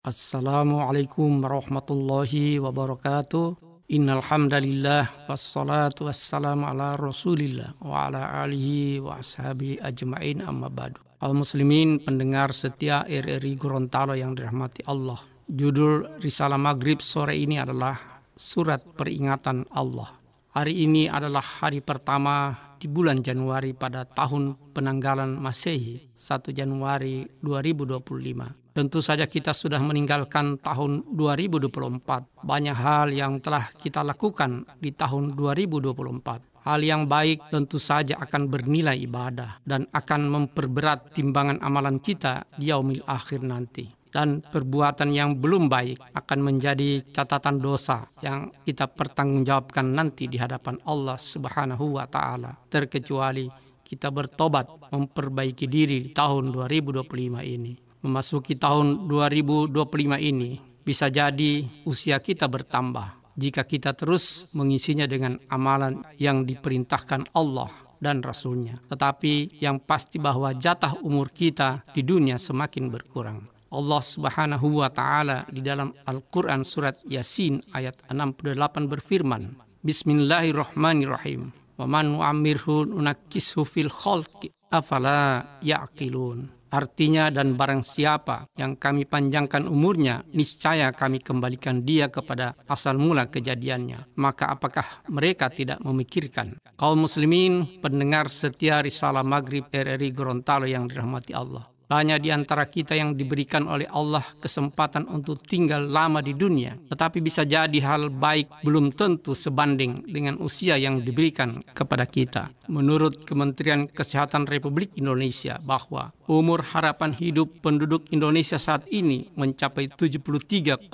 Assalamualaikum warahmatullahi wabarakatuh. Innal hamdalillah wassalatu wassalamu ala Rasulillah wa ala alihi wa ashabihi ajmain, amma ba'du. Kaum muslimin pendengar setia RRI Gorontalo yang dirahmati Allah. Judul Risalah Maghrib sore ini adalah Surat Peringatan Allah. Hari ini adalah hari pertama di bulan Januari pada tahun penanggalan Masehi 1 Januari 2025. Tentu saja kita sudah meninggalkan tahun 2024. Banyak hal yang telah kita lakukan di tahun 2024. Hal yang baik tentu saja akan bernilai ibadah dan akan memperberat timbangan amalan kita di yaumil akhir nanti. Dan perbuatan yang belum baik akan menjadi catatan dosa yang kita pertanggungjawabkan nanti di hadapan Allah Subhanahu wa Ta'ala. Terkecuali kita bertobat memperbaiki diri di tahun 2025 ini. Memasuki tahun 2025 ini bisa jadi usia kita bertambah jika kita terus mengisinya dengan amalan yang diperintahkan Allah dan Rasul-Nya. Tetapi yang pasti bahwa jatah umur kita di dunia semakin berkurang. Allah Subhanahu wa Ta'ala di dalam Al-Quran surat Yasin ayat 68 berfirman, Bismillahirrahmanirrahim. Wa man nu'ammirhu nunakkishu fil khalqi afala ya'qilun. Artinya, dan barang siapa yang kami panjangkan umurnya, niscaya kami kembalikan dia kepada asal mula kejadiannya. Maka apakah mereka tidak memikirkan? Kaum muslimin, pendengar setia Risalah Maghrib RRI Gorontalo yang dirahmati Allah. Banyak di antara kita yang diberikan oleh Allah kesempatan untuk tinggal lama di dunia. Tetapi bisa jadi hal baik belum tentu sebanding dengan usia yang diberikan kepada kita. Menurut Kementerian Kesehatan Republik Indonesia bahwa umur harapan hidup penduduk Indonesia saat ini mencapai 73,93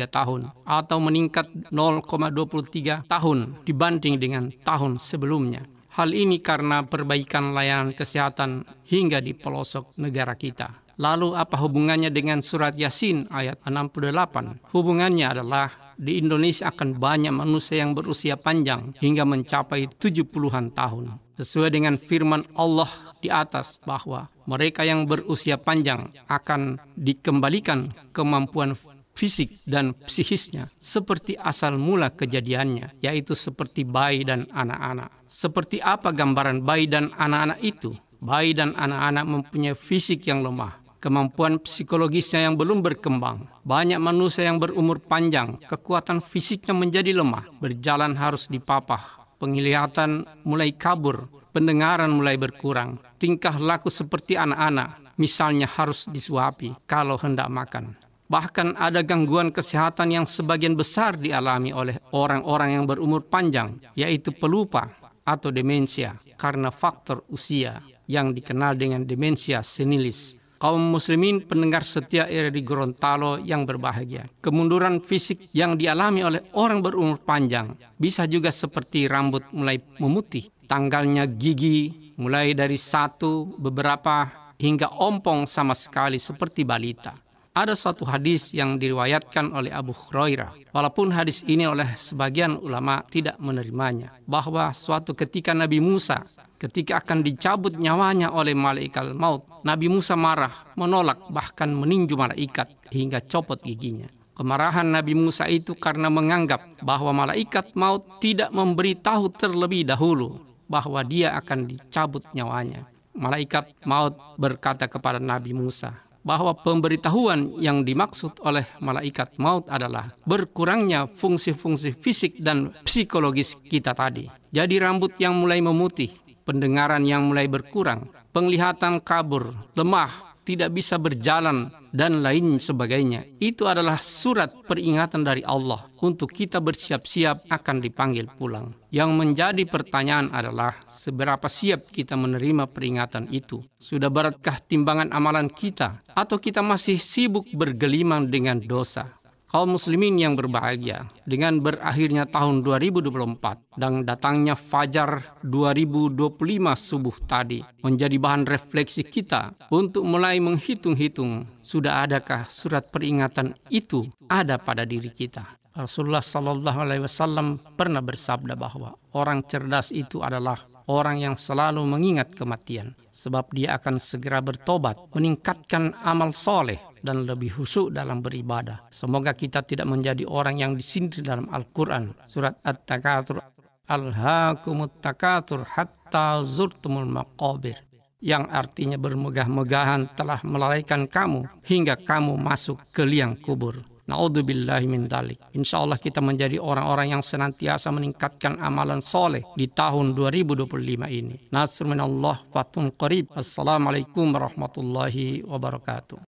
tahun atau meningkat 0,23 tahun dibanding dengan tahun sebelumnya. Hal ini karena perbaikan layanan kesehatan hingga di pelosok negara kita. Lalu apa hubungannya dengan surat Yasin ayat 68? Hubungannya adalah di Indonesia akan banyak manusia yang berusia panjang hingga mencapai 70-an tahun. Sesuai dengan firman Allah di atas bahwa mereka yang berusia panjang akan dikembalikan kemampuan fisik dan psikisnya seperti asal mula kejadiannya, yaitu seperti bayi dan anak-anak. Seperti apa gambaran bayi dan anak-anak itu? Bayi dan anak-anak mempunyai fisik yang lemah, kemampuan psikologisnya yang belum berkembang. Banyak manusia yang berumur panjang, kekuatan fisiknya menjadi lemah, berjalan harus dipapah, penglihatan mulai kabur, pendengaran mulai berkurang, tingkah laku seperti anak-anak, misalnya harus disuapi kalau hendak makan. Bahkan ada gangguan kesehatan yang sebagian besar dialami oleh orang-orang yang berumur panjang, yaitu pelupa atau demensia karena faktor usia yang dikenal dengan demensia senilis. Kaum muslimin pendengar setia RRI Gorontalo yang berbahagia, kemunduran fisik yang dialami oleh orang berumur panjang bisa juga seperti rambut mulai memutih, tanggalnya gigi mulai dari satu, beberapa, hingga ompong sama sekali seperti balita. Ada suatu hadis yang diriwayatkan oleh Abu Hurairah, walaupun hadis ini oleh sebagian ulama tidak menerimanya, bahwa suatu ketika Nabi Musa ketika akan dicabut nyawanya oleh malaikat maut, Nabi Musa marah, menolak, bahkan meninju malaikat hingga copot giginya. Kemarahan Nabi Musa itu karena menganggap bahwa malaikat maut tidak memberitahu terlebih dahulu bahwa dia akan dicabut nyawanya. Malaikat maut berkata kepada Nabi Musa bahwa pemberitahuan yang dimaksud oleh malaikat maut adalah berkurangnya fungsi-fungsi fisik dan psikologis kita tadi. Jadi rambut yang mulai memutih, pendengaran yang mulai berkurang, penglihatan kabur, lemah, tidak bisa berjalan, dan lain sebagainya. Itu adalah surat peringatan dari Allah untuk kita bersiap-siap akan dipanggil pulang. Yang menjadi pertanyaan adalah seberapa siap kita menerima peringatan itu. Sudah beratkah timbangan amalan kita atau kita masih sibuk bergelimang dengan dosa? Kaum muslimin yang berbahagia, dengan berakhirnya tahun 2024 dan datangnya Fajar 2025 subuh tadi menjadi bahan refleksi kita untuk mulai menghitung-hitung sudah adakah surat peringatan itu ada pada diri kita. Rasulullah SAW pernah bersabda bahwa orang cerdas itu adalah orang yang selalu mengingat kematian, sebab dia akan segera bertobat, meningkatkan amal soleh, dan lebih khusyuk dalam beribadah. Semoga kita tidak menjadi orang yang disindir dalam Al-Quran. Surat At-Takatsur, Alhaakumut takatsur hatta zurtumul maqabir, yang artinya bermegah-megahan telah melalaikan kamu hingga kamu masuk ke liang kubur. Na'udzubillahi min dzalik. Insyaallah kita menjadi orang-orang yang senantiasa meningkatkan amalan soleh di tahun 2025 ini. Nasrun minallah, fathun qarib. Assalamualaikum warahmatullahi wabarakatuh.